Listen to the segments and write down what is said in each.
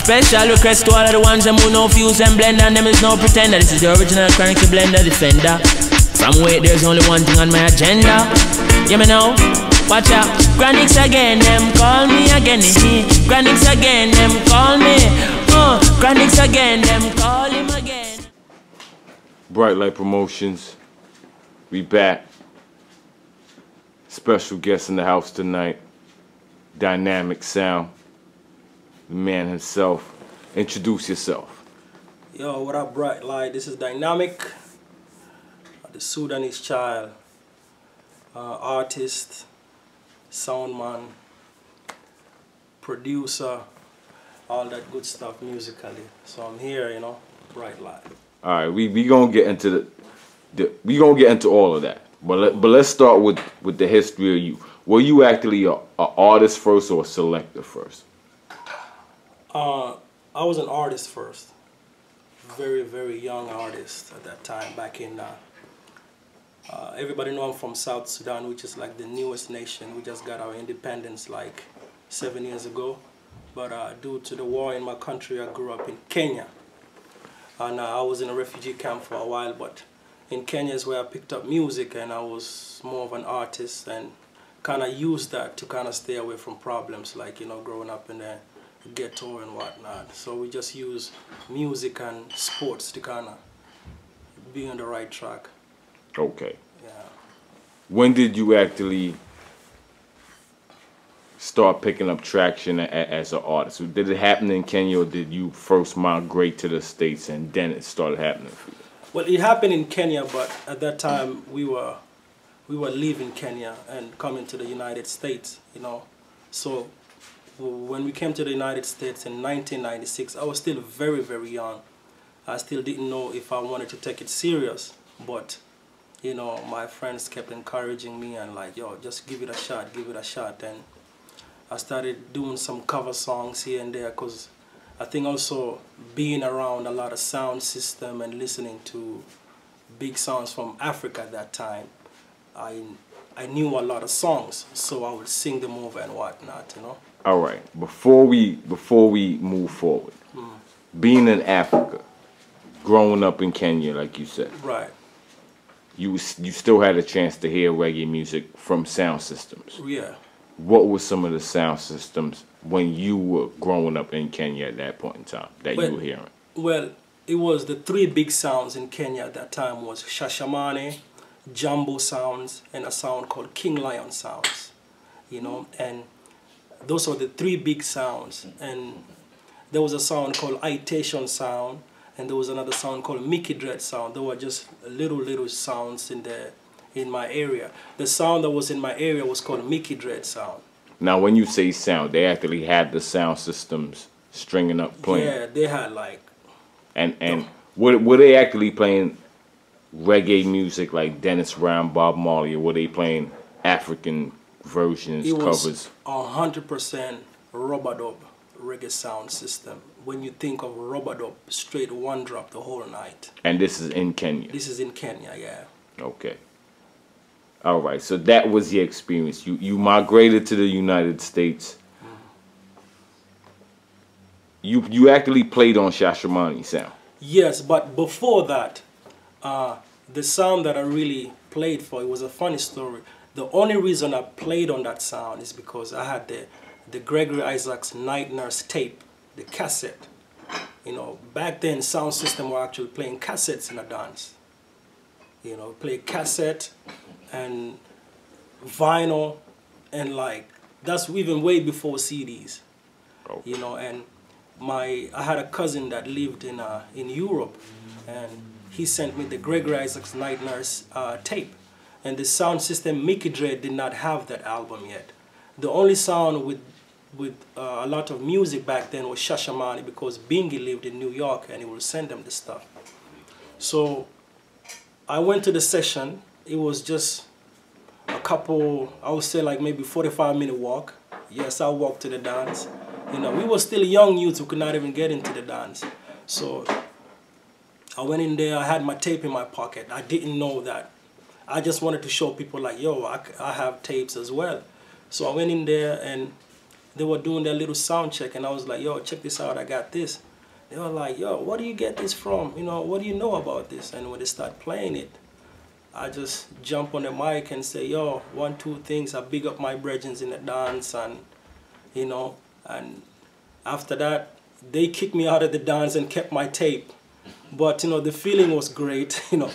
Special request to all of the ones them who know fuse and blend, and them is no pretender. This is the original Chronic Blender Defender. From wait, there's only one thing on my agenda. You me know? Watch out. Chronics again, them call me again. Chronics again, them call me. Chronics again, them call him again. Brite Lite Promotions, we back. Special guest in the house tonight, Dynamq Sound, the man himself. Introduce yourself. Yo, what up, Brite Lite? This is Dynamq, the Sudanese child, artist, soundman, producer, all that good stuff musically. So I'm here, you know, Brite Lite. All right, we gonna get into we gonna get into all of that. But let's start with the history of you. Were you actually a artist first or a selector first? I was an artist first. Very, very young artist at that time. Back in everybody know I'm from South Sudan, which is like the newest nation. We just got our independence like 7 years ago. But due to the war in my country, I grew up in Kenya. And I was in a refugee camp for a while, but in Kenya is where I picked up music, and I was more of an artist and kind of used that to kind of stay away from problems like, you know, growing up in the ghetto and whatnot. So we just use music and sports to kind of be on the right track. Okay. Yeah. When did you actually start picking up traction as an artist? Did it happen in Kenya, or did you first migrate to the States and then it started happening for you? Well, it happened in Kenya, but at that time we were leaving Kenya and coming to the United States, you know. So when we came to the United States in 1996, I was still very, very young. I still didn't know if I wanted to take it serious, but you know, my friends kept encouraging me and like, yo, just give it a shot, give it a shot. And I started doing some cover songs here and there, because I think also being around a lot of sound system and listening to big sounds from Africa at that time, I knew a lot of songs, so I would sing them over and whatnot, you know. All right, before we move forward, being in Africa, growing up in Kenya, like you said, right, you still had a chance to hear reggae music from sound systems. Yeah. What were some of the sound systems when you were growing up in Kenya at that point in time that you were hearing? Well, it was the three big sounds in Kenya at that time was Shashamane, Jumbo sounds, and a sound called King Lion sounds, you know, and those were the three big sounds. And there was a sound called Itation sound, and there was another sound called Mickey Dread sound. There were just little sounds in my area. The sound that was in my area was called Mickey Dread sound. Now, when you say sound, they actually had the sound systems stringing up playing. Yeah, they had like. And were they actually playing reggae music like Dennis Brown, Bob Marley, or were they playing African versions, covers? It was 100% rub-a-dub reggae sound system. When you think of rub-a-dub, straight one drop the whole night. And this is in Kenya? This is in Kenya, yeah. Okay. All right, so that was your experience. You migrated to the United States. You actually played on Shashamane sound. Yes, but before that, the sound that I really played for, it was a funny story. The only reason I played on that sound is because I had the Gregory Isaacs Night Nurse tape, the cassette. You know, back then sound system were actually playing cassettes in a dance. You know, play cassette and vinyl, and like that's even way before CDs. Okay. You know, and I had a cousin that lived in Europe, and he sent me the Gregory Isaacs Night Nurse tape, and the sound system Mickey Dread did not have that album yet. The only sound with a lot of music back then was Shashamane, because Bingy lived in New York and he would send them the stuff. So I went to the session. It was just a couple, I would say like maybe 45-minute walk. Yes, I walked to the dance. You know, we were still young youths who could not even get into the dance. So I went in there, I had my tape in my pocket. I didn't know that. I just wanted to show people like, yo, I have tapes as well. So I went in there, and they were doing their little sound check, and I was like, yo, check this out, I got this. They were like, yo, where do you get this from? You know, what do you know about this? And when they start playing it, I just jump on the mic and say, yo, 1, 2 things. I big up my brethren in the dance, and, you know, and after that, they kicked me out of the dance and kept my tape. But, you know, the feeling was great, you know.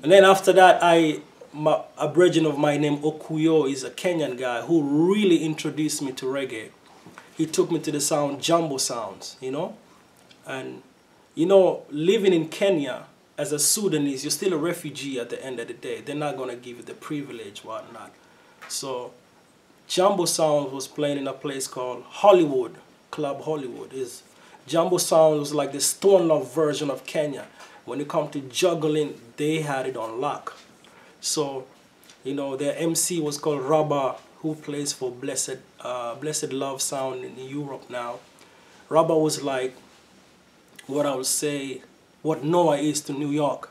And then after that, a brethren of mine named Okuyo is a Kenyan guy who really introduced me to reggae. He took me to the sound, Jumbo sounds, you know. And, you know, living in Kenya as a Sudanese, you're still a refugee at the end of the day. They're not going to give you the privilege, whatnot. So, Jumbo Sound was playing in a place called Hollywood, Club Hollywood. Jumbo Sound was like the Stone Love version of Kenya. When it comes to juggling, they had it on lock. So, you know, their MC was called Rabba, who plays for Blessed Love Sound in Europe now. Rabba was like, what I would say, what Noah is to New York.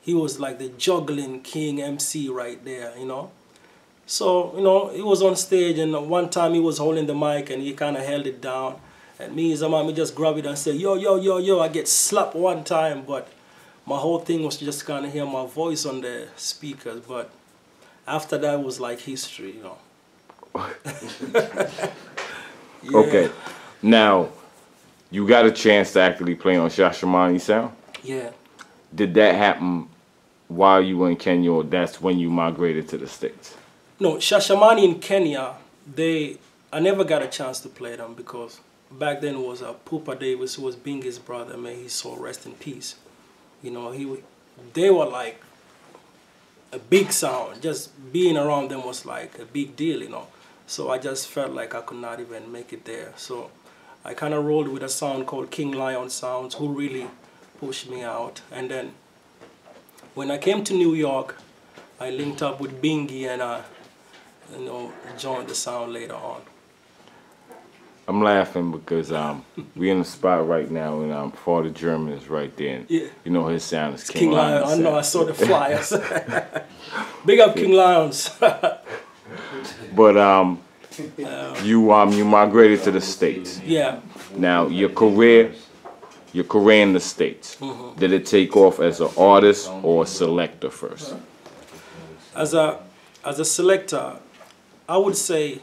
He was like the juggling king MC right there, you know. So, you know, he was on stage, and one time he was holding the mic and he kind of held it down. And me just grab it and say, yo, yo, yo, yo. I get slapped one time, but my whole thing was just kind of hear my voice on the speakers. But after that was like history, you know. Yeah. Okay, now you got a chance to actually play on Shashamane Sound. Yeah. Did that happen while you were in Kenya, or that's when you migrated to the States? No, Shashamane in Kenya, I never got a chance to play them because back then it was Pupa Davis, who was Bingy's brother. May his soul rest in peace. You know, they were like a big sound. Just being around them was like a big deal, you know. So I just felt like I could not even make it there. So I kind of rolled with a sound called King Lion Sounds, who really pushed me out. And then when I came to New York, I linked up with Bingy and you know, joined the sound later on. I'm laughing because we're in the spot right now, and Father German is right there. And, yeah. you know, his sound is King Lion. I know, I saw the flyers. Big up King Lions. But you migrated to the States. Yeah. Now your career in the States. Mm-hmm. Did it take off as an artist or a selector first? As a selector, I would say,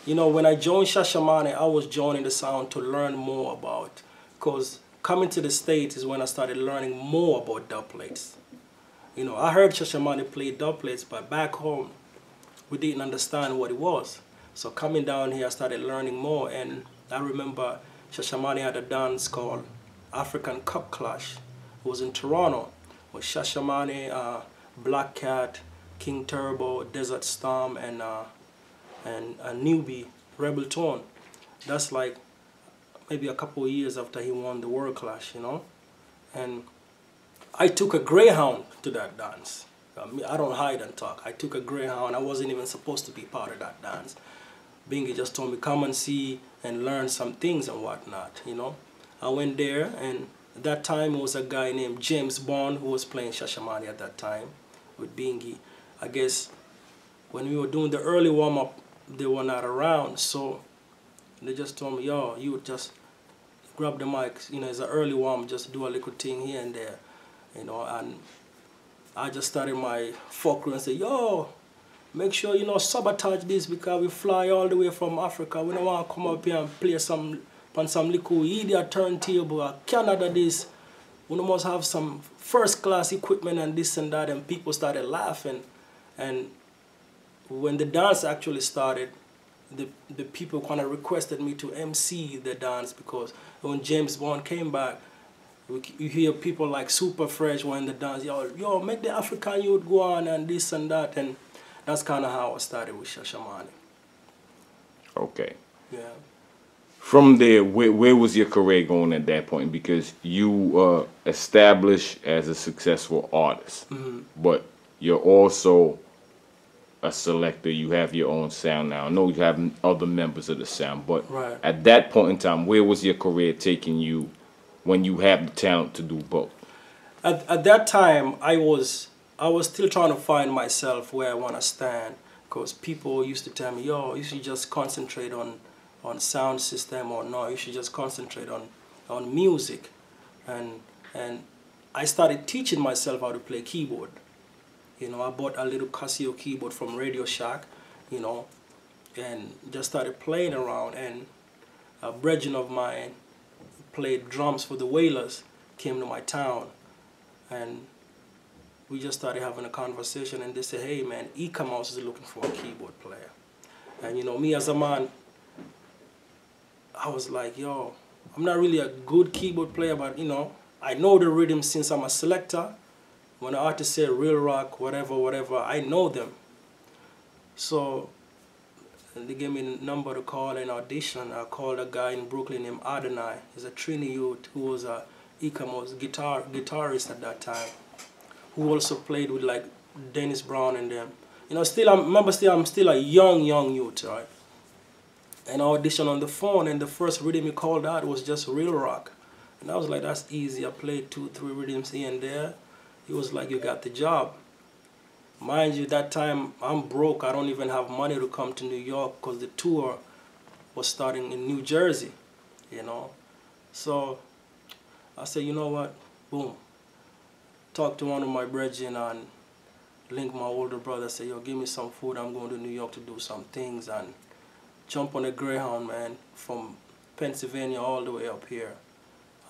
you know, when I joined Shashamane, I was joining the sound to learn more about, because coming to the States is when I started learning more about dub plates. You know, I heard Shashamane play dub plates, but back home, we didn't understand what it was. So coming down here, I started learning more, and I remember Shashamane had a dance called African Cup Clash. It was in Toronto, with Shashamane, Black Cat, King Turbo, Desert Storm, and a newbie, Rebel Tone. That's like maybe a couple of years after he won the World Clash, you know. And I took a Greyhound to that dance. I don't hide and talk. I took a Greyhound. I wasn't even supposed to be part of that dance. Bingy just told me, come and see and learn some things and whatnot, you know. I went there, and at that time it was a guy named James Bond who was playing Shashamane at that time with Bingy. I guess when we were doing the early warm-up, they were not around, so they just told me, yo, you would just grab the mic, you know, it's an early warm, just do a little thing here and there, you know. And I just started my folklore and said, yo, make sure you know sabotage this, because we fly all the way from Africa. We don't want to come up here and play some little idiot turntable or Canada this. We must have some first class equipment and this and that, and people started laughing. And when the dance actually started, the people kind of requested me to MC the dance, because when James Bond came back, you hear people like Super Fresh when the dance, yo, make the African youth go on and this and that, and that's kind of how I started with Shashamane. Okay. Yeah. From there, where was your career going at that point? Because you established as a successful artist, but you're also a selector. You have your own sound now. I know you have other members of the sound, but right. At that point in time, where was your career taking you when you have the talent to do both? At that time, I was still trying to find myself where I want to stand, because people used to tell me, yo, you should just concentrate on sound system, or no, you should just concentrate on music. And I started teaching myself how to play keyboard. You know, I bought a little Casio keyboard from Radio Shack, you know, and just started playing around. And a brethren of mine played drums for the Wailers, came to my town, and we just started having a conversation, and they said, hey man, Mouse is looking for a keyboard player. And you know, me as a man, I was like, yo, I'm not really a good keyboard player, but you know, I know the rhythm since I'm a selector. When the artist say real rock, whatever, I know them. So they gave me a number to call and audition. I called a guy in Brooklyn named Adonai. He's a Trini youth who was a Mouse guitarist at that time, who also played with like Dennis Brown and them. You know, I'm still a young youth, right? And I auditioned on the phone, and the first rhythm he called out was just real rock. And I was like, that's easy. I played 2-3 rhythms here and there. He was like, you got the job. Mind you, that time I'm broke. I don't even have money to come to New York because the tour was starting in New Jersey, you know. So I said, you know what, boom. Talked to one of my brethren and linked my older brother, said, yo, give me some food. I'm going to New York to do some things, and jump on a Greyhound, man, from Pennsylvania all the way up here,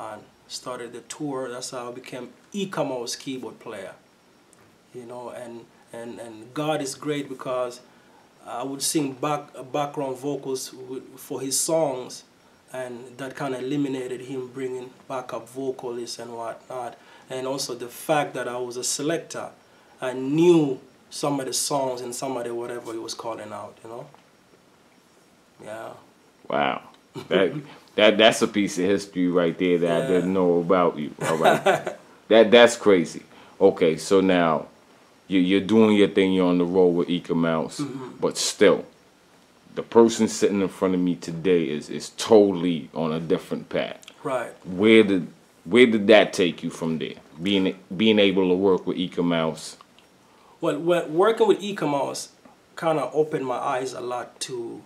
and started the tour. That's how I became Mouse keyboard player, you know. And God is great, because I would sing background vocals for his songs, and that kind of eliminated him bringing backup vocalists and whatnot. And also the fact that I was a selector, I knew some of the songs and some of the whatever he was calling out, you know. Yeah. Wow. That's a piece of history right there that I didn't know about you. All right. That's crazy. Okay, so now you're doing your thing, you're on the road with Mouse, but still, the person sitting in front of me today is totally on a different path. Right. Where did that take you from there? Being able to work with Mouse. Well, working with Mouse kind of opened my eyes a lot to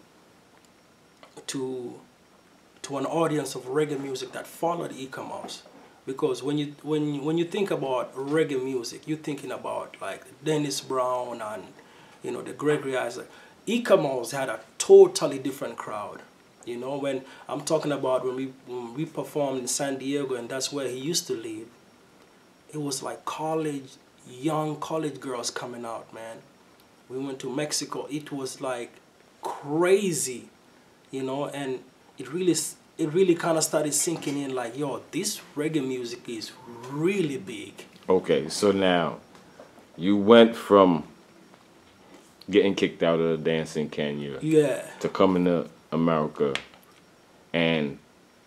an audience of reggae music that followed Mouse. Because when you think about reggae music, you're thinking about like Dennis Brown and, you know, the Gregory Isaac. Mouse had a totally different crowd. You know, when I'm talking about when we performed in San Diego, and that's where he used to live, it was like young college girls coming out, man. We went to Mexico. It was like crazy, you know, and it really kind of started sinking in, like, yo, this reggae music is really big. Okay, so now you went from getting kicked out of the dance in Kenya to coming to America and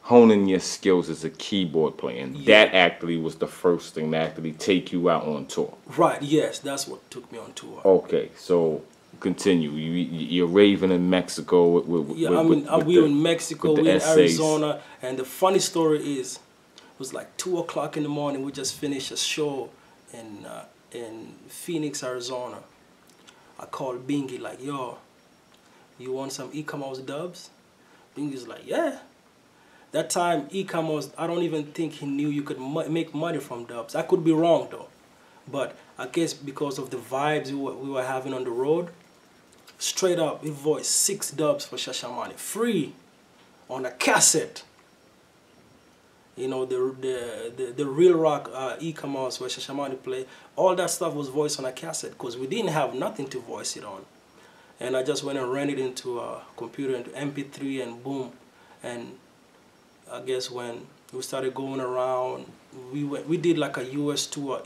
honing your skills as a keyboard player. And that actually was the first thing to actually take you out on tour. Right, yes, that's what took me on tour. Okay, so continue. You're raving in Mexico. We were in Mexico, we were in Arizona, and the funny story is, it was like 2 o'clock in the morning. We just finished a show in Phoenix, Arizona. I called Bingy like, yo, you want some Mouse dubs? Bingy's like, yeah. That time, Mouse, I don't even think he knew you could make money from dubs. I could be wrong though, but I guess because of the vibes we were having on the road, straight up, he voiced 6 dubs for Shashamane, free, on a cassette. You know, the real rock Mouse where Shashamane played, all that stuff was voiced on a cassette, because we didn't have nothing to voice it on. And I just went and ran it into a computer, into MP3, and boom. And I guess when we started going around, we did like a US tour.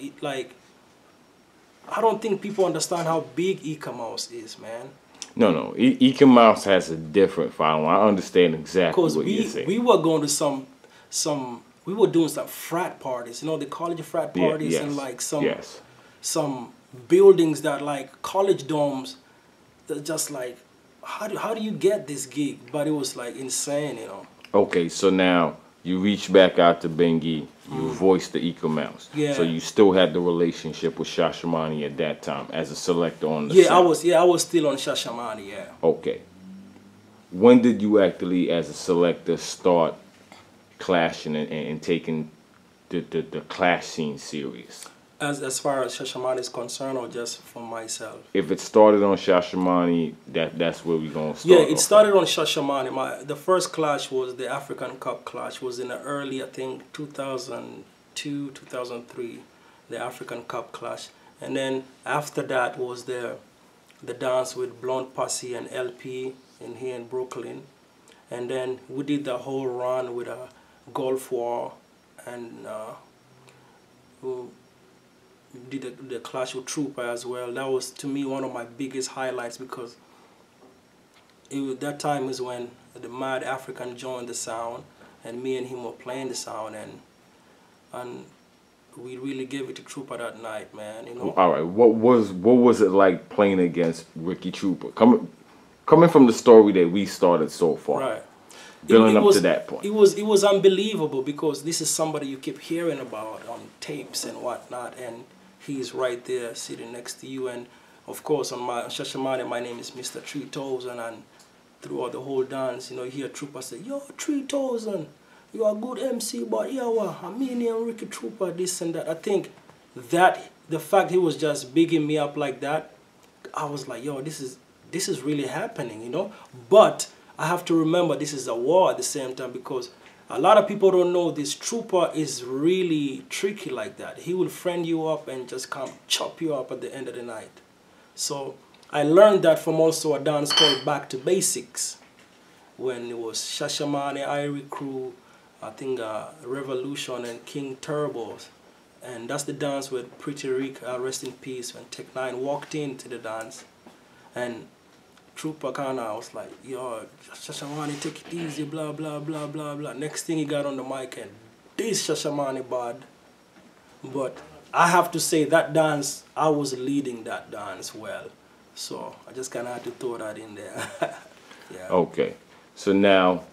I don't think people understand how big Mouse is, man. No. Mouse has a different following. I understand exactly what you're saying. We were going to we were doing some frat parties, you know, the college frat parties, and like some buildings that like college dorms that just like, how do you get this gig? But it was like insane, you know. Okay, so now you reached back out to Bengi, you voiced the Eco Mouse. Yeah. So you still had the relationship with Shashamane at that time as a selector on the Yeah, sound. I was still on Shashamane, yeah. Okay. When did you actually, as a selector, start clashing and taking the clash scene serious? As far as Shashamane is concerned, or just for myself? If it started on Shashamane, that's where we're gonna start. Yeah, it started on Shashamane. The first clash was the African Cup clash. Was in the early, I think, 2002, 2003, the African Cup clash. And then after that was the dance with Blonde Posse and LP in here in Brooklyn. And then we did the whole run with a Gulf War, and we did the clash with Trooper as well. That was, to me, one of my biggest highlights, because that time is when the Mad African joined the sound, and me and him were playing the sound, and we really gave it to Trooper that night, man. You know. All right. What was it like playing against Ricky Trooper? Coming from the story that we started so far. Right. Building up to that point. It was unbelievable, because this is somebody you keep hearing about on tapes and whatnot, and he's right there sitting next to you. And of course, on my Shashamane, my name is Mr. 3000, and throughout the whole dance, you know, you hear Trooper say, "Yo, 3000, you are a good MC, but yeah, I mean, and Ricky Trooper, this and that." I think that the fact he was just bigging me up like that, I was like, yo, this is really happening, you know. But I have to remember, this is a war at the same time, because a lot of people don't know this Trooper is really tricky like that. He will friend you up and just come chop you up at the end of the night. So I learned that from also a dance called Back to Basics, when it was Shashamane, Irie Crew, I think Revolution and King Turbos. And that's the dance with Pretty Rick, rest in peace, when Tech 9 walked into the dance. And Trooper kinda was like, yo, Shashamane, take it easy, blah, blah, blah, blah, blah. Next thing he got on the mic, and this Shashamane bad. But I have to say, that dance, I was leading that dance well. So I just kinda had to throw that in there. Yeah. Okay. So now,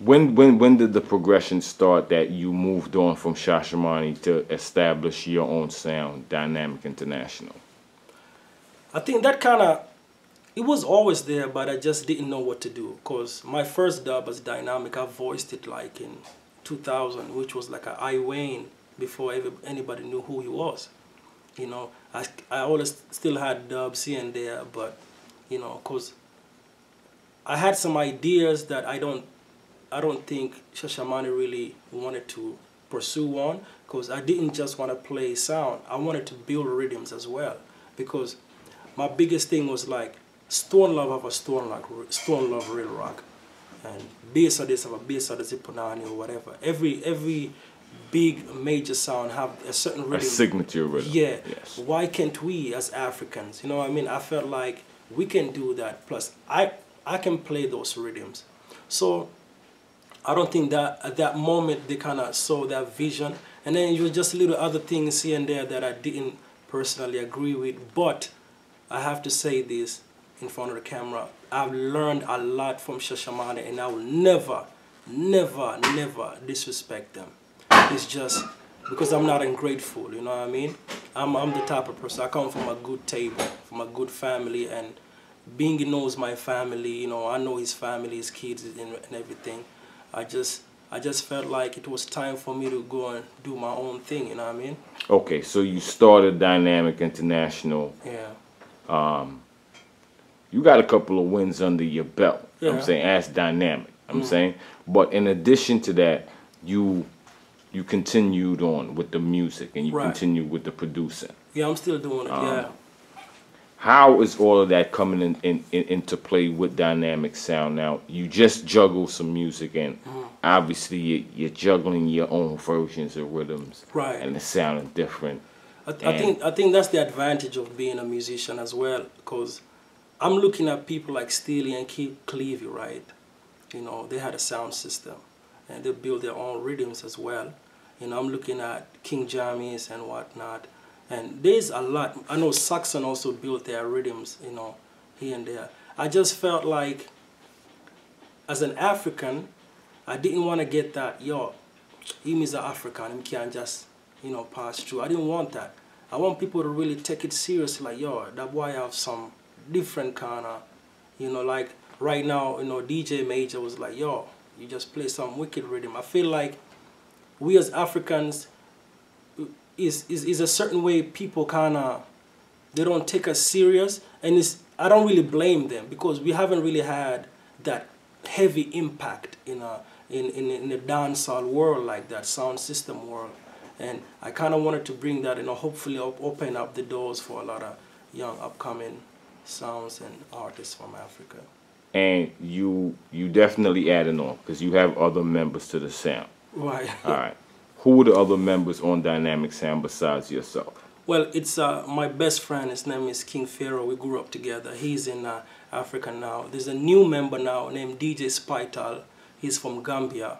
when did the progression start that you moved on from Shashamane to establish your own sound, Dynamq International? I think that it was always there, but I just didn't know what to do. Because my first dub as Dynamq, I voiced it like in 2000, which was like I Wayne, before anybody knew who he was. You know, I always still had dubs here and there, but, you know, because I had some ideas that I don't think Shashamane really wanted to pursue on, because I didn't just want to play sound. I wanted to build rhythms as well, because my biggest thing was like, Stone Love have a Stone Love real rock, and bass of this have a bass of the Zipunani or whatever. Every big major sound have a certain rhythm. A signature rhythm. Yeah. Yes. Why can't we as Africans? You know what I mean? I felt like we can do that. Plus, I can play those rhythms. So I don't think that at that moment they kind of saw that vision. And then it was just little other things here and there that I didn't personally agree with. But I have to say this in front of the camera. I've learned a lot from Shashamane, and I will never, never, never disrespect them. It's just because I'm not ungrateful, you know what I mean? I'm the type of person, I come from a good table, from a good family, and Bingy knows my family, you know, I know his family, his kids and everything. I just felt like it was time for me to go and do my own thing, you know what I mean? Okay, so you started Dynamq International. Yeah. You got a couple of wins under your belt, yeah. I'm saying, as Dynamq, I'm saying. But in addition to that, you continued on with the music, and you continued with the producing. Yeah, I'm still doing it, yeah. How is all of that coming into play with Dynamq Sound now? You just juggle some music, and obviously you're juggling your own versions of rhythms, and it's sounding different. I think that's the advantage of being a musician as well, because I'm looking at people like Steely and Clevie, right? You know, they had a sound system, and they build their own rhythms as well. You know, I'm looking at King Jammies and whatnot, and there's a lot. I know Saxon also built their rhythms, you know, here and there. I just felt like, as an African, I didn't want to get that, yo, him is an African, him can't just, you know, pass through. I didn't want that. I want people to really take it seriously, like, yo, that boy have some different kind of, you know, like right now, you know, DJ Major was like, yo, you just play some wicked rhythm. I feel like we as Africans, is a certain way people kind of, they don't take us serious, and I don't really blame them because we haven't really had that heavy impact in the dancehall world, like that sound system world. And I kind of wanted to bring that, you know, hopefully open up the doors for a lot of young upcoming sounds and artists from Africa. And you definitely adding on because you have other members to the sound. Right. All right. Who are the other members on Dynamq Sound besides yourself? Well, it's my best friend. His name is King Pharaoh. We grew up together. He's in Africa now. There's a new member now named DJ Spital. He's from Gambia.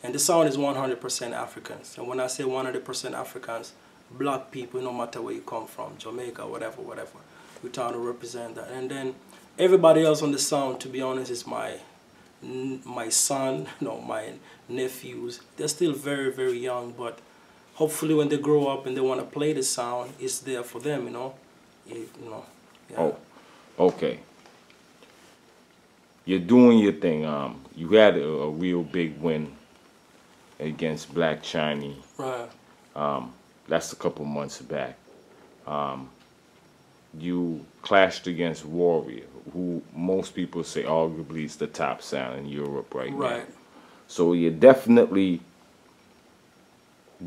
And the sound is 100% Africans. And when I say 100% Africans, black people, no matter where you come from, Jamaica, whatever, we're trying to represent that. And then everybody else on the sound, to be honest, is my son, no, my nephews. They're still very, very young, but hopefully when they grow up and they want to play the sound, it's there for them, you know. Yeah. Oh, okay. You're doing your thing. You had a real big win against Black Chinese. Right. That's a couple months back. You clashed against Warrior, who most people say arguably is the top sound in Europe right now. So you're definitely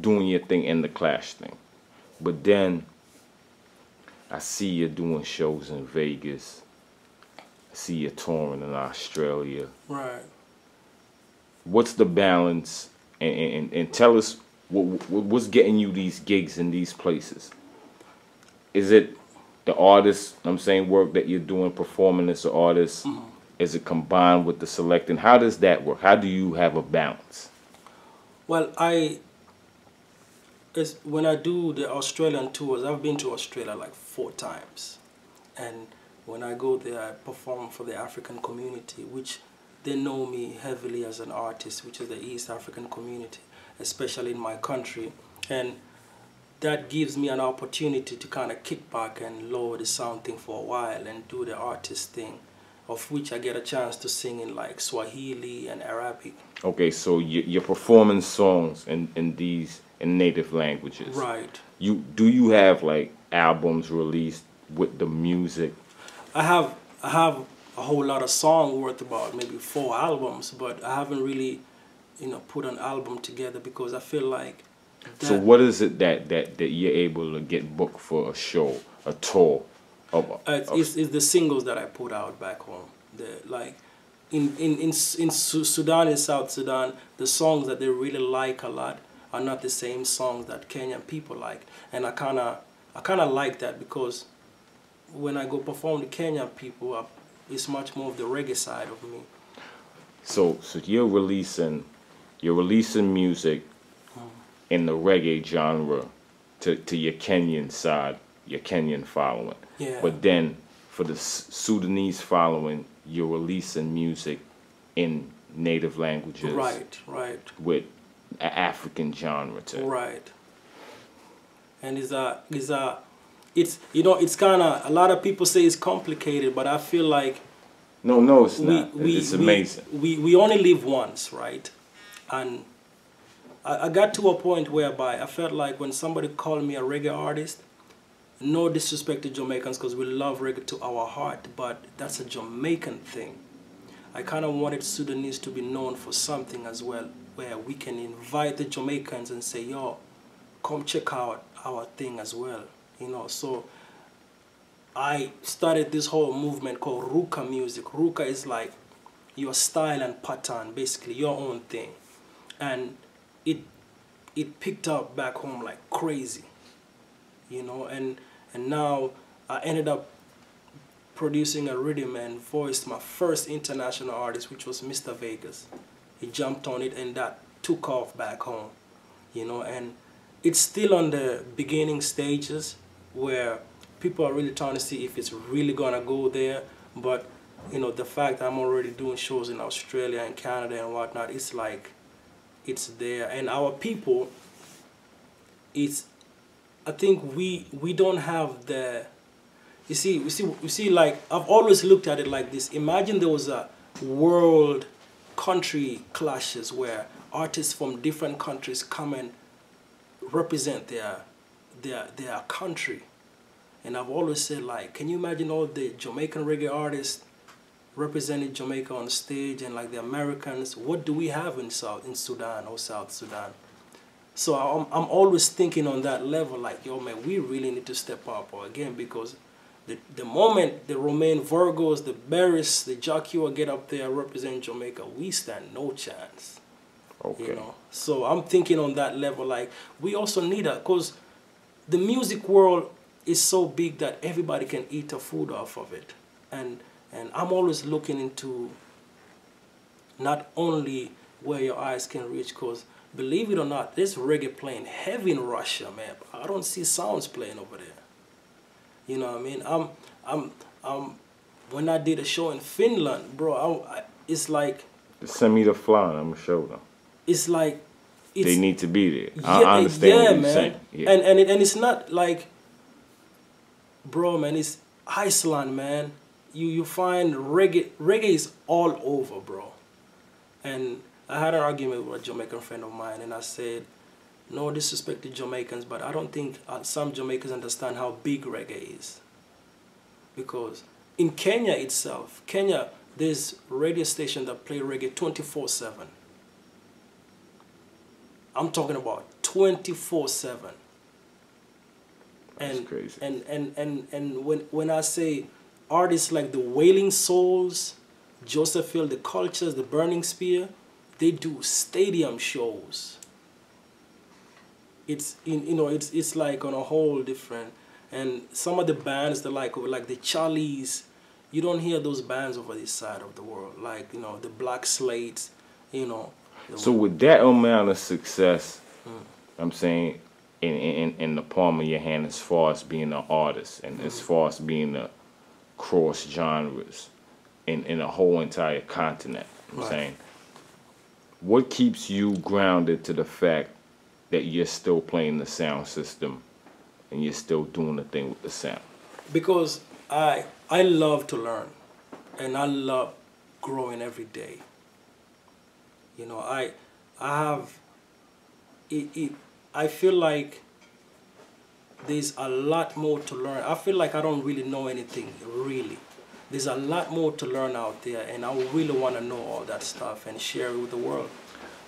doing your thing in the clash thing. But then I see you doing shows in Vegas. I see you touring in Australia. Right. What's the balance? And tell us what's getting you these gigs in these places. Is it the artist, I'm saying, work that you're doing, performing as an artist? Mm-hmm. Is it combined with the selecting? How does that work? How do you have a balance? Well, when I do the Australian tours, I've been to Australia like 4 times. And when I go there, I perform for the African community, which they know me heavily as an artist, which is the East African community, especially in my country. And that gives me an opportunity to kind of kick back and lower the sound thing for a while and do the artist thing, of which I get a chance to sing in like Swahili and Arabic. Okay, so you're performing songs in native languages. Right. Do you have like albums released with the music? I have a whole lot of songs worth about maybe 4 albums, but I haven't really, you know, put an album together because I feel like. So what is it that you're able to get booked for a show, a tour? It's the singles that I put out back home. Like in Sudan and South Sudan, the songs that they really like a lot are not the same songs that Kenyan people like, and I kind of like that because when I go perform to Kenyan people, it's much more of the reggae side of me. So you're releasing music in the reggae genre to your Kenyan side, your Kenyan following. Yeah. But then for the Sudanese following, you're releasing music in native languages. Right. With an African genre too. Right. And it's you know, it's kind of, a lot of people say it's complicated, but I feel like no, it's not. It's amazing. We only live once, right? And I got to a point whereby I felt like when somebody called me a reggae artist, no disrespect to Jamaicans because we love reggae to our heart, but that's a Jamaican thing. I kind of wanted Sudanese to be known for something as well, where we can invite the Jamaicans and say, yo, come check out our thing as well, you know. So I started this whole movement called Ruka music. Ruka is like your style and pattern, basically your own thing. And it picked up back home like crazy, you know, and now I ended up producing a rhythm and voiced my first international artist, which was Mr. Vegas. He jumped on it and that took off back home, you know, and it's still on the beginning stages where people are really trying to see if it's really gonna go there, but you know, the fact that I'm already doing shows in Australia and Canada and whatnot, it's like, it's there. And our people, it's, I think we don't have the, you see, like, I've always looked at it like this. Imagine there was a world country clashes where artists from different countries come and represent their country. And I've always said, like, can you imagine all the Jamaican reggae artists representing Jamaica on stage, and like the Americans? What do we have in Sudan or South Sudan? So I'm always thinking on that level, like, yo, man, we really need to step up again, because the moment the Romain Virgos, the Barris, the Jaguar get up there represent Jamaica, we stand no chance. Okay. You know, so I'm thinking on that level, like, we also need that, because the music world is so big that everybody can eat a food off of it. And I'm always looking into not only where your eyes can reach, because believe it or not, there's reggae playing heavy in Russia, man. I don't see sounds playing over there. You know what I mean? When I did a show in Finland, bro, it's like, send me the flyer, I'm gonna show them. It's like, they need to be there. Yeah, I understand what you're man. saying. Yeah. And it's not like, bro, man, it's Iceland, man. You find reggae is all over, bro. And I had an argument with a Jamaican friend of mine, and I said, no disrespect to Jamaicans, but I don't think some Jamaicans understand how big reggae is. Because in Kenya itself, there's radio stations that play reggae 24/7. I'm talking about 24/7. That's crazy. And when I say artists like the Wailing Souls, Joseph Hill, the Cultures, the Burning Spear, they do stadium shows. It's it's like on a whole different. And some of the bands that like the Charlies, you don't hear those bands over this side of the world. Like, you know, the Black Slates, you know. So with that amount of success, I'm saying, in the palm of your hand, as far as being an artist and as far as being a cross genres in a whole entire continent, I'm saying, what keeps you grounded to the fact that you're still playing the sound system and you're still doing the thing with the sound? Because I love to learn, and I love growing every day. You know, I feel like there's a lot more to learn. I feel like I don't really know anything, really. There's a lot more to learn out there, and I really want to know all that stuff and share it with the world.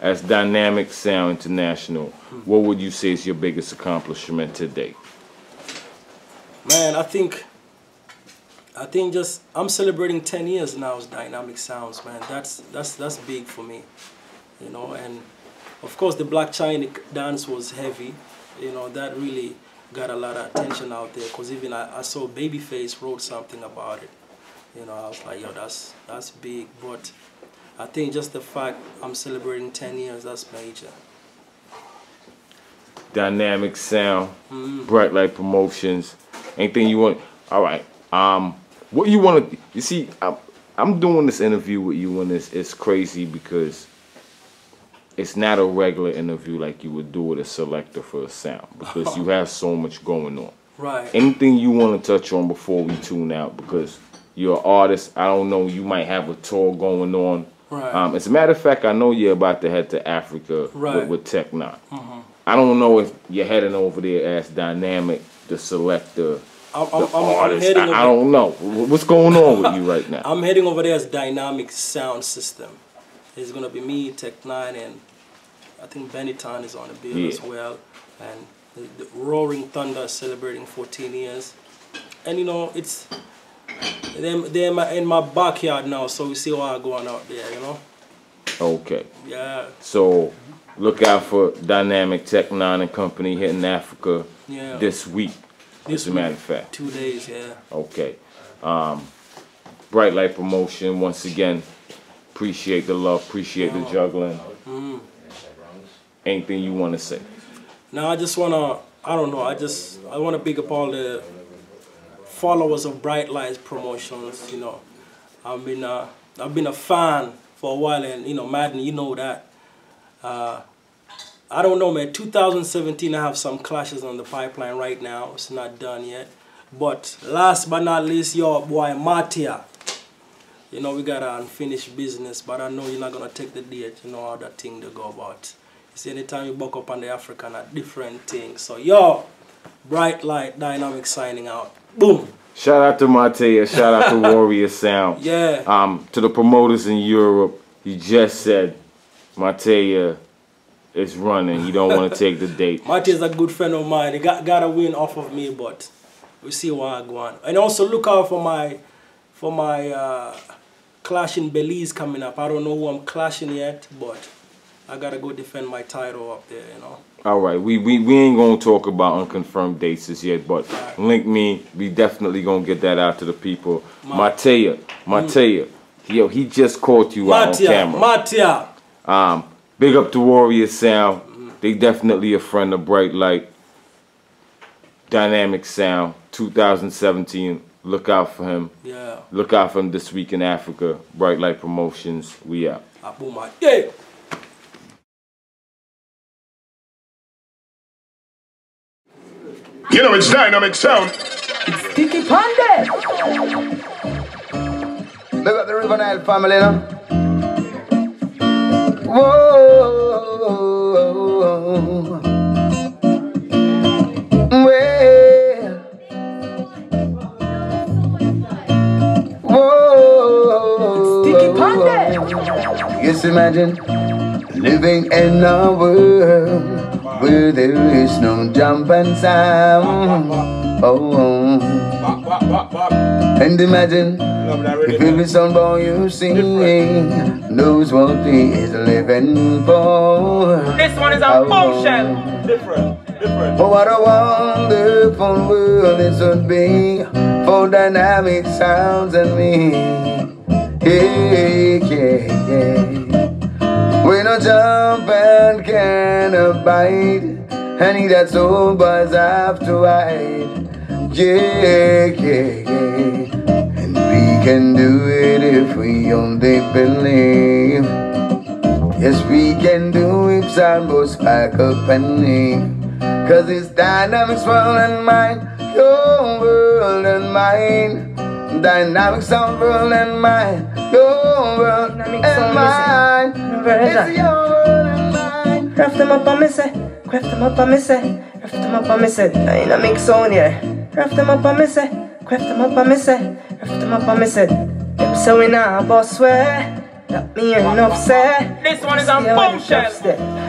As Dynamq Sound International, what would you say is your biggest accomplishment today? Man, I think just I'm celebrating 10 years now as Dynamq Sounds, man. That's big for me, you know. And of course, the Black China dance was heavy, you know. That really got a lot of attention out there, because even I saw Babyface wrote something about it. You know, I was like, yo, that's big. But I think just the fact I'm celebrating 10 years, that's major. Dynamq Sound, Brite Lite Promotions. Anything you want? All right. What you want to? You see, I'm doing this interview with you, and it's crazy because it's not a regular interview like you would do with a selector for a sound, because you have so much going on. Right. Anything you want to touch on before we tune out? Because you're an artist. I don't know. You might have a tour going on. Right. As a matter of fact, I know you're about to head to Africa with Tech Nine. I don't know if you're heading over there as Dynamq, the selector, the artist. I don't know. What's going on with you right now? I'm heading over there as Dynamq Sound System. It's going to be me, Tech Nine, and I think Benetton is on the bill as well. And the Roaring Thunder is celebrating 14 years. And, you know, it's... They're in my backyard now, so we see what going out there, you know? Okay. Yeah. So, look out for Dynamq, Tech Nine and Company hitting Africa this week, as a matter of fact. 2 days, yeah. Okay. Brite Lite Promotion, once again, appreciate the love, appreciate the juggling. Anything you want to say? No, I just want to, I don't know, I want to big up all the followers of Brite Lite Promotions, you know. I've been a fan for a while, and you know, Madden, you know that. I don't know, man. 2017, I have some clashes on the pipeline right now. It's not done yet. But last but not least, your boy Matia. You know, we got unfinished business, but I know you're not gonna take the date. You know how that thing to go about. You see, anytime you buck up on the African, a different thing. So, yo, Brite Lite, Dynamq signing out. Boom. Shout out to Matea. Shout out to Warrior Sound. Yeah. To the promoters in Europe, you just said Matea is running. You don't want to take the date. Matea's a good friend of mine. He got a win off of me, but we see what I go on. And also look out for my clash in Belize coming up. I don't know who I'm clashing yet, but I gotta go defend my title up there, you know. All right, we ain't gonna talk about unconfirmed dates as yet, but link me. We definitely gonna get that out to the people. Matea, yo, he just caught you out on camera. Matea. Big up to Warrior Sound. They definitely a friend of Brite Lite. Dynamq Sound, 2017. Look out for him. Yeah. Look out for him this week in Africa. Brite Lite Promotions. We out. Yeah. You know it's Dynamq Sound. It's Sticky Pandit. Look at the River Nile family now. Whoa. Well. Whoa. Sticky Pandit. Just imagine living in a world where there is no jump and sound. Oh. And imagine if every song boy you sing knows what he is living for. This one is a bombshell. Different. Oh, what a wonderful world this would be for Dynamq Sounds and me. Yeah. We no jump and can abide, and he that soul boys have to hide. Yeah. And we can do it if we only believe. Yes, we can do it, Sambo's back up and leave. Cause it's Dynamq's world and mine, your world and mine. Dynamq Sound world and mine, your world and mine. It's your world and mine. Craft them up on me say, craft them up on me say, craft them up on me say. Dynamq Sound, yeah. Craft them up on me say, craft them up on me say, craft them up on me say. Them say we nah boss way. That me enough say. This one is a bombshell.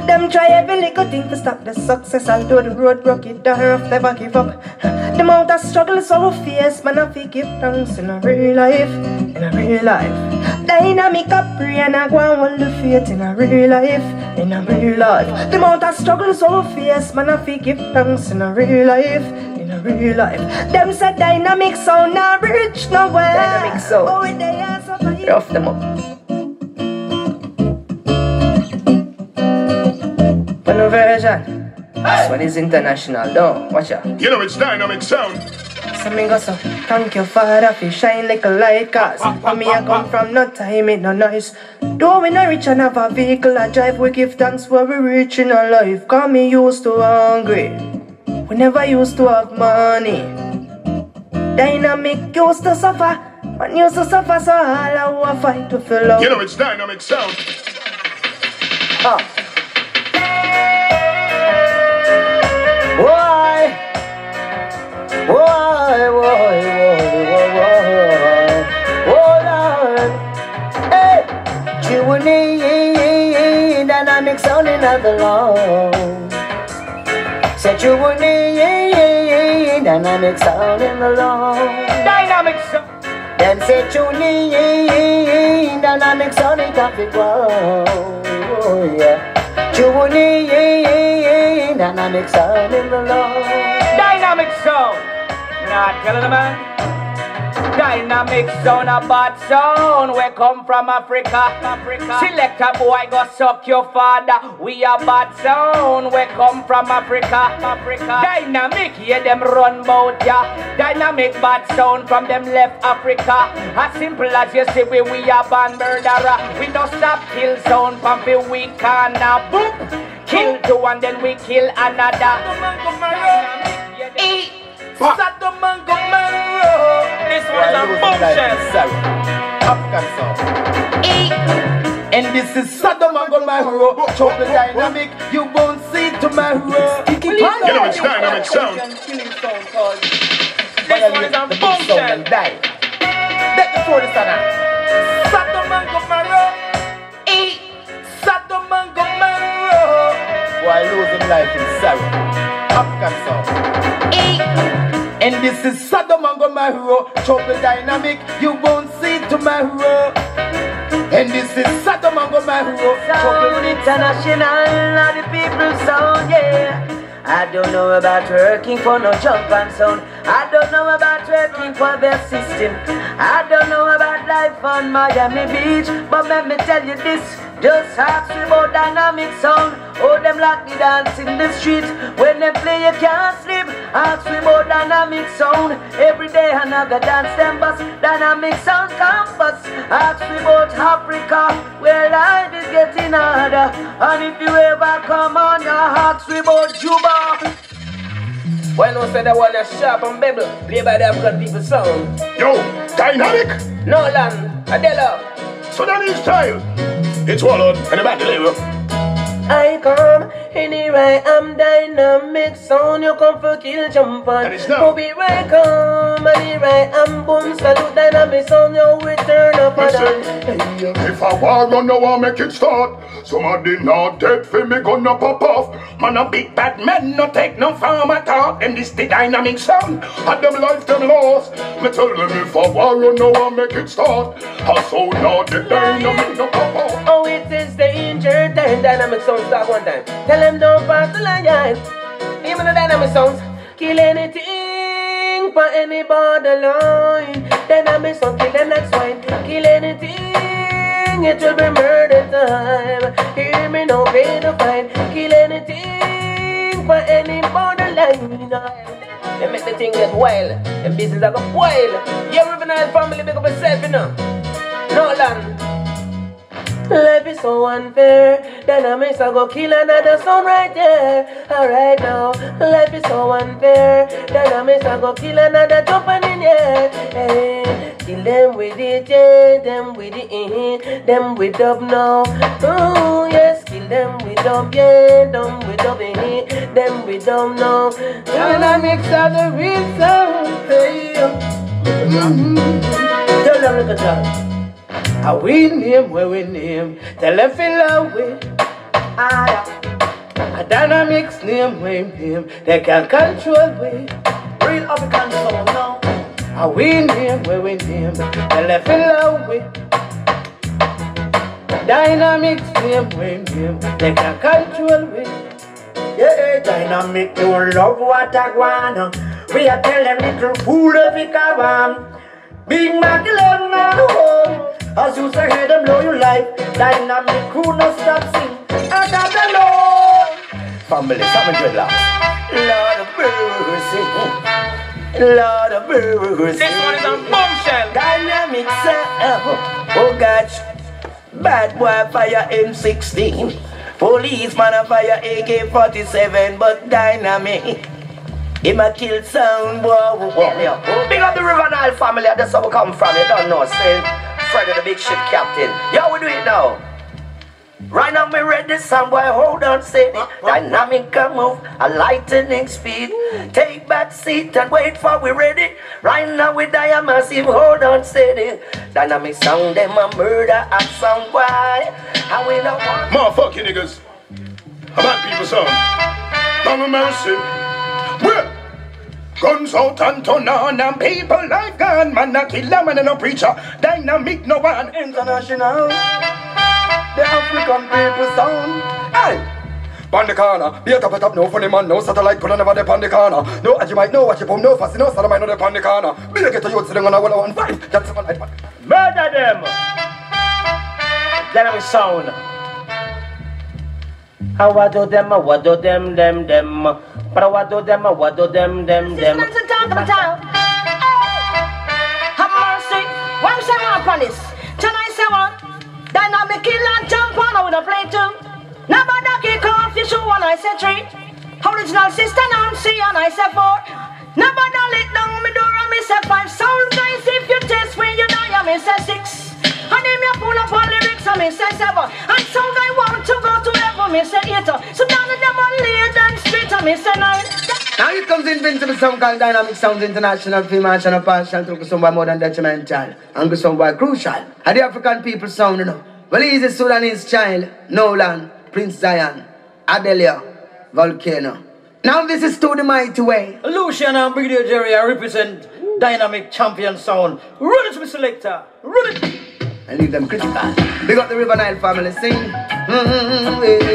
Them try every little thing to stop the success. Although the road broke it down, rough never give up. The amount of struggle is so fierce, man. I feel give thanks in a real life, Dynamq up pray and I go and hold the faith in a real life, The amount of struggle is so fierce, man. I feel give thanks in a real life, Them say Dynamq Sound not rich nowhere. Dynamq Sound. Oh, they are so rough them up. No version. This one is international, don't watch out. You know it's Dynamq Sound. So me go so, thank you Father for shine like a light. Cause when me I come from no time it no nice. Though we not rich and have a vehicle I drive, we give thanks for we rich in our life. Cause me used to hungry, we never used to have money. Dynamq used to suffer, man used to suffer, so all I fight to fill up. You know it's Dynamq Sound. Why, Lord. Hey, Juggling, Dynamq Sound in the Lord. Say Juggling, Dynamq Sound in the Lord. Dynamq Sound. Them say Juggling, Dynamq Sound in the Lord. Yeah. Juggling, Dynamq Sound in the Lord. Dynamq Sound. You're not telling the man. Dynamq sound a bad sound. We come from Africa. Selector boy go suck your father. We a bad sound. We come from Africa. Dynamq, yeah, them run bout ya. Dynamq bad sound from them left Africa. As simple as you see, we a band murderer. We don't stop kill sound from the weak and a boop. Kill two and then we kill another. This one is a bombshell. African sound. And this is Sodom and Gomorrah. Choke the Dynamq, you won't see tomorrow. Dynamq sound. This one is a bombshell. Let the phone stand. Sodom and Gomorrah. Sodom and Gomorrah. Why losing life in sorrow? African sound. And this is Sodom and Gomorrah. Choke the Dynamq, you won't see tomorrow. And this is Sodom and Gomorrah. Sound international, now the people sound, yeah. I don't know about working for no jump and sound. I don't know about working for their system. I don't know about life on Miami Beach. But let me tell you this, just ask me about Dynamq sound. Oh, them like the dance in the street. When they play you can't sleep. Ask me about Dynamq sound. Every day another dance them bus. Dynamq sound campus. Ask me about Africa, where life is getting harder. And if you ever come on your ask me about Juba. Why not say that one is sharp and bebble? Play by the African people sound. Yo, Dynamq. Nolan, Adela. Sudanese style. It's Wallowed and the back deliver. I come, anyway, I'm Dynamq sound. You come for kill, jump on. And it's now. Be right come, anyway, I'm boom, salute Dynamq sound. You return up and down. If I war run, no one make it start. Somebody not dead for me gonna pop off. Man a big bad man, no take no farm at all. And this the Dynamq sound. Had them life them lost. Me tell them if I war run, no one make it start. I so not the Dynamq no pop off. Oh, it is danger time. Dynamq sound start one time. Tell them don't pass the line. Even the Dynamq sounds kill anything for any borderline. Dynamq sound kill the next one. Kill anything, it will be murder time. Hear me no pay the fine. Kill anything for any borderline. They make the thing get wild. The business like a boil. Yeah, Rivenile family make up yourself, you know. Nolan. Life is so unfair. Dynamq I go kill another sound right there. Alright now. Life is so unfair. Dynamq I go kill another jumping in here. Hey, kill them with it, yeah. Them with it, them with dub now. Oh yes, kill them with dub, yeah. Them with dub, them with dub now. Dynamq are the real sound. Hey, tell them look at that. I win him where we name. Tell them feel away. A Dynamq's name with him. They can control we. Real African sound now. I win him where we name. Tell them feel away. Dynamq's name with him. They can control we. Yeah, Dynamq don't love what I want. We are tell them little fool if we come on. Big Mac love now. As you say, hear them know you life. Dynamq crew no stop sing. I got the Lord. Family, some dreadlocks. Lord of mercy. Lord of mercy. This one is a bombshell. Dynamq sound. Oh gosh. Bad boy fire M16. Policeman a fire AK-47. But Dynamq, him a kill sound boy. Big up the Rivenile family. That's how we come from. You don't know, say. Fred the big ship captain. Yo, we do it now. Right now, me ready, some boy, hold on, say it. Dynamq can move a lightning speed. Take back seat and wait for we ready. Right now, we die a massive, hold on, say it. Dynamq sound, them a murder and sound boy. And we don't want. Motherfuck you niggas. About people son. Long mercy. Well. Guns out and turn on and people like gone. Man a killer, man and a preacher. Dynamq no one. International. The African people sound. Aye. on the corner. Be a top it up, no funny man, no satellite, put never dip on the corner. No, as you might know what you put, no fussy, no satellite, no dip on the corner. Be a get to you sitting on a 115. That's 7 light. Murder them! Dynamq sound. How I do them, what do them. But what do them, what do them. This is not the talk of the town. Have mercy. Why am I saying upon this? Can I say one? Dynamq kill and jump on, I would have played two. Nobody kick off your shoe and I say 3. Original sister now I'm 3 and I say 4. Nobody let down me door and me say 5. Sound guys if you test when you die and me say 6. And then me pull up all lyrics and me say 7. And some guy want to go to heaven, me say 8. So down in them all lay down straight and me say 9. Now here comes invincible sound called Dynamq Sounds International, film action and partial, to some boy more than detrimental, and some boy crucial. And the African people sound, you know. Well, he's a Sudanese child, Nolan, Prince Zion, Adelia, Volcano. Now this is to the mighty way. Lucian and Brigadier Jerry, I represent Dynamq champion sound. Run it to me, selector. Run it. And leave them critical. Big up the River Nile family, sing.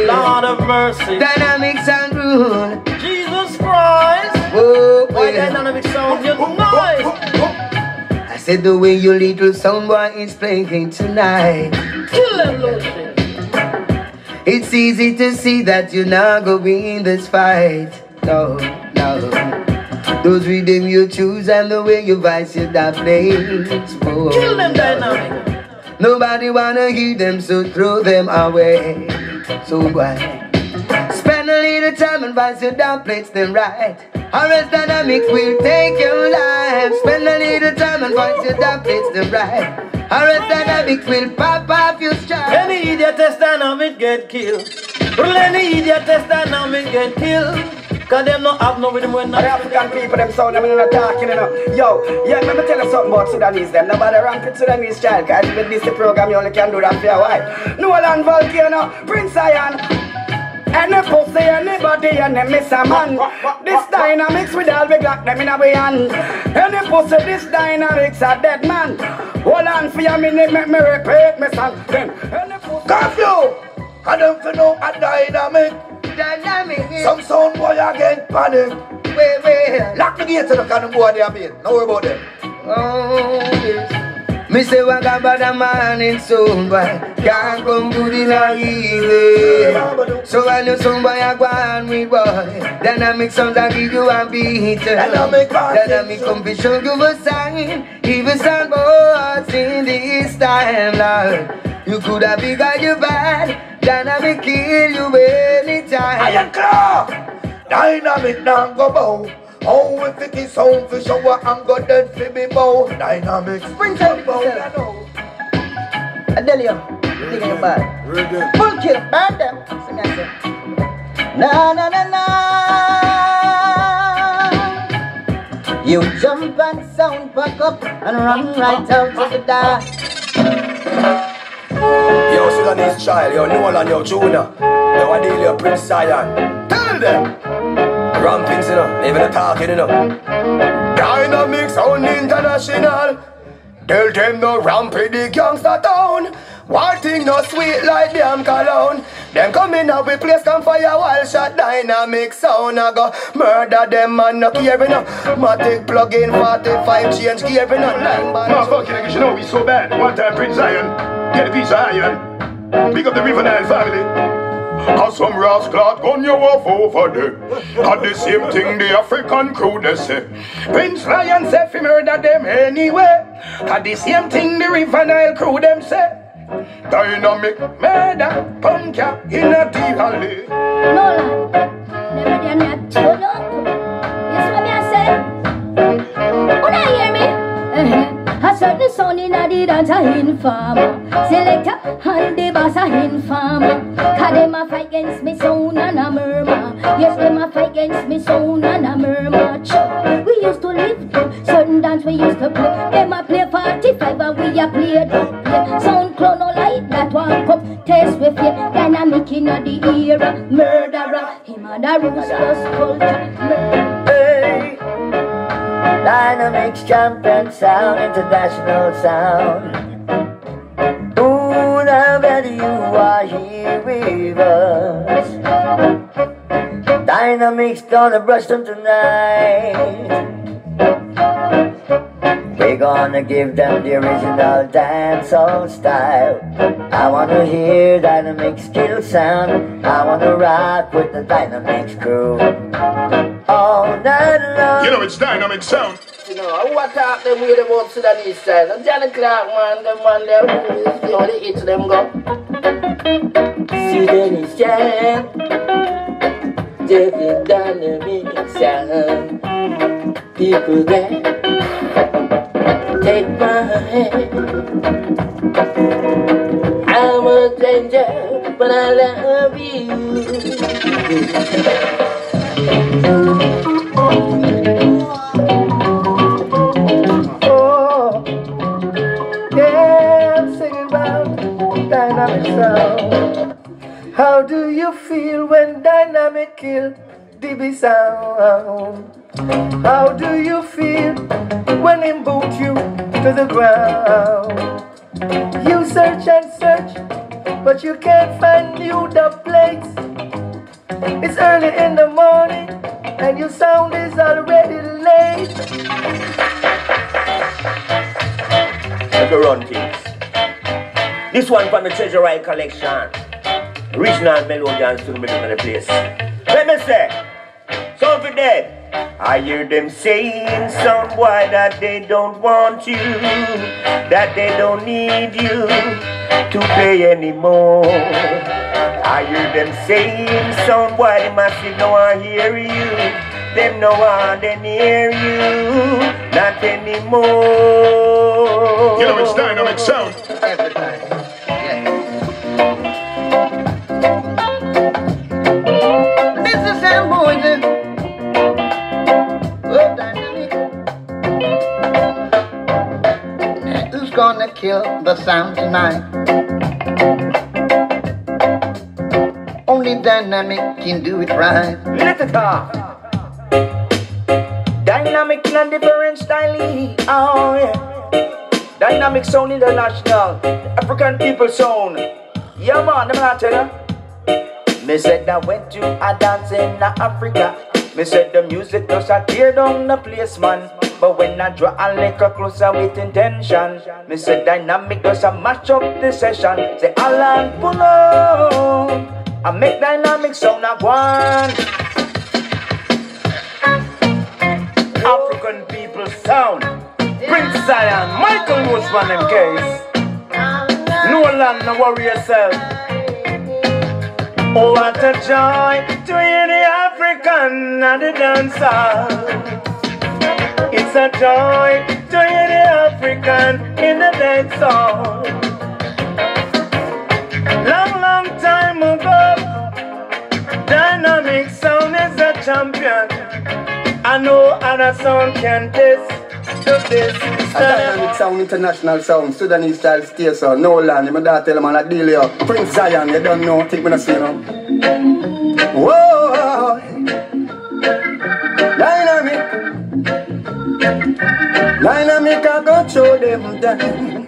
Lord of mercy. Dynamq sound rule. Jesus Christ. Whoa, why Dynamq sound? You're nice. I said the way your little sound boy is playing tonight. Kill them, Lucian. It's easy to see that you're not gonna win this fight. No. Those rhythm you choose and the way you vice your that place. Whoa. Kill them, Dynamq. Nobody wanna hear them, so throw them away. So why? Spend a little time and vice your down plates, then right. Or else Dynamq will take your life. Spend a little time and vice your down plates, then right. Or else Dynamq will pop off your stride. Any idiot test Dynamq get killed. Any idiot test Dynamq get killed. Cause them not have no rhythm when the African people, them sound, I'm not talking, you know. Yo, yeah, let me tell you something about Sudanese, them. Nobody rank it Sudanese child, cause with this program, you only can do that for your wife. Nolan, Volcano, Prince Zion. Any pussy, anybody, and them miss a man. This Dynamq with all we got them in a way hand. Any pussy, this Dynamq's a dead man. Hold on for a minute, make me repeat me song. Then, any pussy. Curfew! I don't know a Dynamq. Some sound boy again panic. Wait. Lock the gate to the kind of boy they are being. Don't worry about them. Oh, yes. Me say what about the man in sound boy can't come to the night. So when you sound boy a go on with boy, Dynamq sounds I give you a beat. Dynamq come to show you a sign. Even sound boys in this time, Lord. You could have bigger you bad. Dynamq kill you anytime. I am clear. Dynamq now go bow. Oh, if it is sound for shower and go dead for me bow. Dynamq springtime bow. Adelia, you think bad. Full kill, burn them. Sing that song. Na. You jump and sound pack up and run right out to the dark. Yo, Sudanese child, yo, Nolan, yo, Junior, yo, Adelia, Prince Zion. Tell them! Rampings, you know, even a talking, you know. Dynamq sound international. Tell them no ramping the gangster town. One thing no sweet like damn cologne. Them come in now we place can fire while shot Dynamq sound. I go murder them and no care enough. Matic plug in 45 change gear enough. Motherfucking niggas, you know we so bad. One time Prince Zion, get a piece of iron. Pick up the River Nile family. Cause some rascal gun you off over there. And the same thing the African crew they say. Prince Lion say fi murder them anyway. And the same thing the River Nile crew them say. Dynamq murder punk ya in a alley. No never done that turn up. Yes, what me I say? When I hear me? A certain sound in a the dance a informer. Selector and the boss a informer. Cause them a fight against me sound and a murmur. Yes, them a fight against me sound and a murmur. We used to live through certain dance we used to play. Them a play 45 and we a play dub play. Sound clown no like that one come test with you. Dynamq in a the era. Murderer, him a the ruthless culture. Hey. Dynamq champion sound, international sound. Ooh, now that you are here with us. Dynamq's gonna brush them tonight. We're gonna give them the original dancehall style. I wanna hear Dynamq's skill sound. I wanna rock with the Dynamq crew all night long. You know it's Dynamq sound. You know, what talk them with them up Sudanese style. And Johnny Clark, man, them man, them, you know, they hit them go. Sudanese style. Different Dynamq sound. People there, take my hand. I'm a stranger, but I love you. Oh, yeah, I'm singing about Dynamq sound. How do you feel when Dynamq kill DB sound? How do you feel when him boot you to the ground? You search and search, but you can't find you the place. It's early in the morning, and your sound is already late. Let me run things. This one from the Treasure Eye collection. Original melodians to the middle of the place. Let me say, something dead. I hear them saying, son boy, that they don't want you, that they don't need you to play anymore. I hear them saying, son boy, they must no one hear you, them no one they near you, not anymore. You know it's Dynamq sound. Every time. This is Sam Boyd. Oh, Dynamq. Who's gonna kill the sound tonight? Only Dynamq can do it right. Let it off. Dynamq in a different style. Oh yeah. Dynamq sound international. African people sound. Yeah man, them not tell you. Me said I went to a dance in Africa. Me said the music does a tear down the place, man. But when I draw a little closer with intention, me said Dynamq does a match up the session. Say Alan pull up, I make Dynamq sound a one. African people sound. Prince Zion, Michael Woosman them case. No land, no worry yourself. Oh, what a joy to hear the African and the dancer. It's a joy to hear the African in the dance song. Long, long time ago, Dynamq sound is a champion. I know other sound can test to this. Dynamq sound, international sound, Sudanese style stay so. No land, my dad tell them I deal you. Prince Zion, you don't know, think me not see no. Whoa, Dynamq, I go show them down.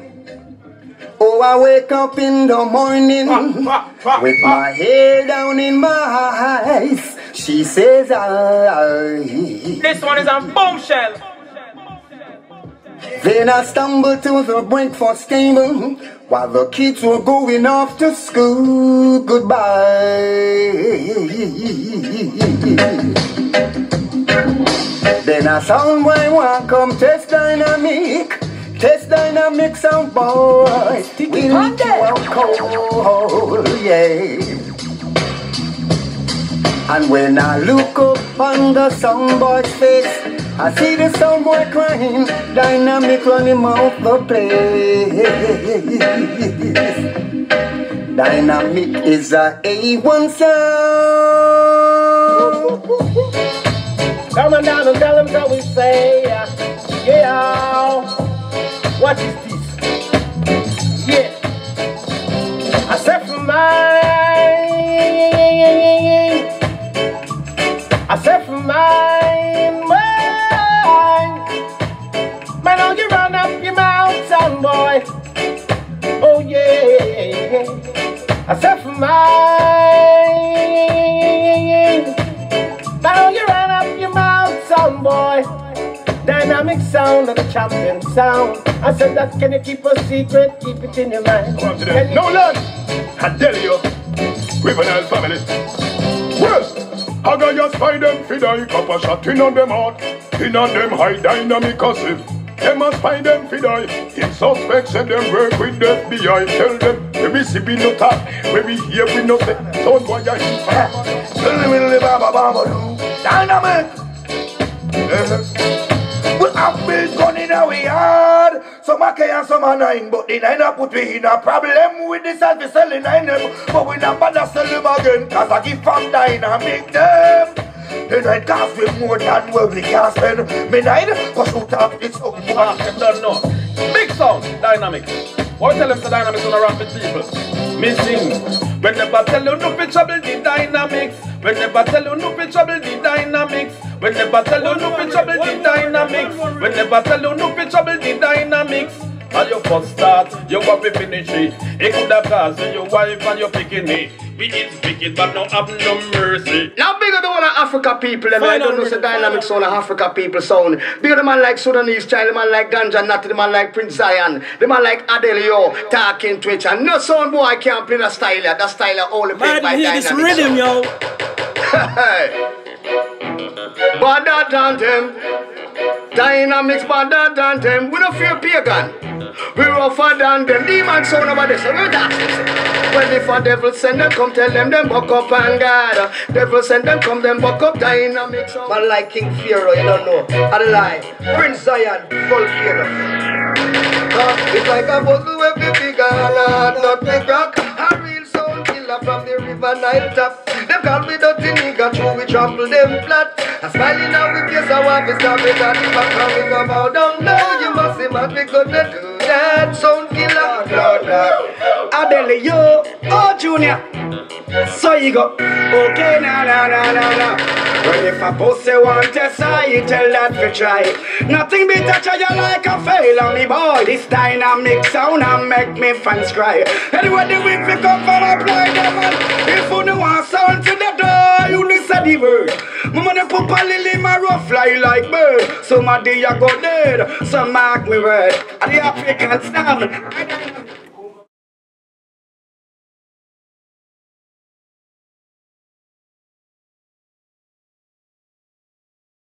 Oh, I wake up in the morning with my hair down in my eyes. She says, This one is a bombshell. Then I stumbled to the breakfast table while the kids were going off to school. Goodbye. Then I sound boy want come test Dynamq. Test Dynamq sound boy. We'll eat you out cold, yeah. And when I look up on the soundboy's face, I see the soundboy crying, Dynamq running off the place. Dynamq is a A1 sound. Come on down and tell them how we say, yeah. What is this? Yeah. I said for mine. I said for mine. Man, don't you run up your mouth, son boy. Oh yeah. I said for mine. Dynamq sound of the champion sound. I said that can you keep a secret, keep it in your mind. Come on to them. No land, I tell you, Rivenal family. Well, I got just find them for die, copper shot in on them heart, in on them high Dynamq gossip. Them must find them for die. In suspects and them work with the FBI. Tell them, maybe see we no talk, maybe here we no say. Don't boy ya hit Dynamq. We have been gun in our yard. Some are K and some are 9, but the 9 are put we in a problem with the selfie selling 9 them. But we not bother sell them again, cause I give from Dynamq them. The 9 cost we more than what we can spend. Me 9, cause shoot up it's up. I don't know. Big sound, Dynamq. What tell them the Dynamq gonna rap with people? Missing. When never tell you no be trouble the Dynamq. When never tell you no be trouble the Dynamq. When never tell you no be trouble the Dynamq. When never tell you no be trouble the Dynamq. And your first start, you want to finish it. It could have caused your wife and your picking. We is wicked but no have no mercy. Now bigger the one of Africa people, them I don't know the Dynamq sound of Africa people sound. Bigger the man like Sudanese child, the man like Ganja Natty, the man like Prince Zion, the man like Adelio, talking Twitch, and no sound boy can't play the style, that style only played by Dynamq. This rhythm, yo. Badder than them, Dynamq badder than them. We don't fear pagan. We rougher than them. Demon sound over this. So we dance. When if a devil send them, come tell them buck up and God. Devil send them, come them buck up. Dynamq sound. Man like King Pharaoh, you don't know. I lie. Prince Zion, full Pharaoh. It's like a puzzle with the bigger not the rock. A real sound killer from the river Nile top. Them call me dirty nigga, true we trample them flat. A smiling out with face, I want to stop it. And if I'm coming about down now, you must see what we gonna do. That sound killer, Lord. Adelio, oh Junior. So you go, okay, na. Well, if a pussy want to say, you tell that we try. Nothing be touch you like a fail on me, boy. This Dynamq sound and make me fans cry. Anyway, the week we come from apply them man. If you don't want sound to the door, you listen the word. Mama the papa lily my rough fly like bird. Some of the you go dead, some mark me word. And the African sound.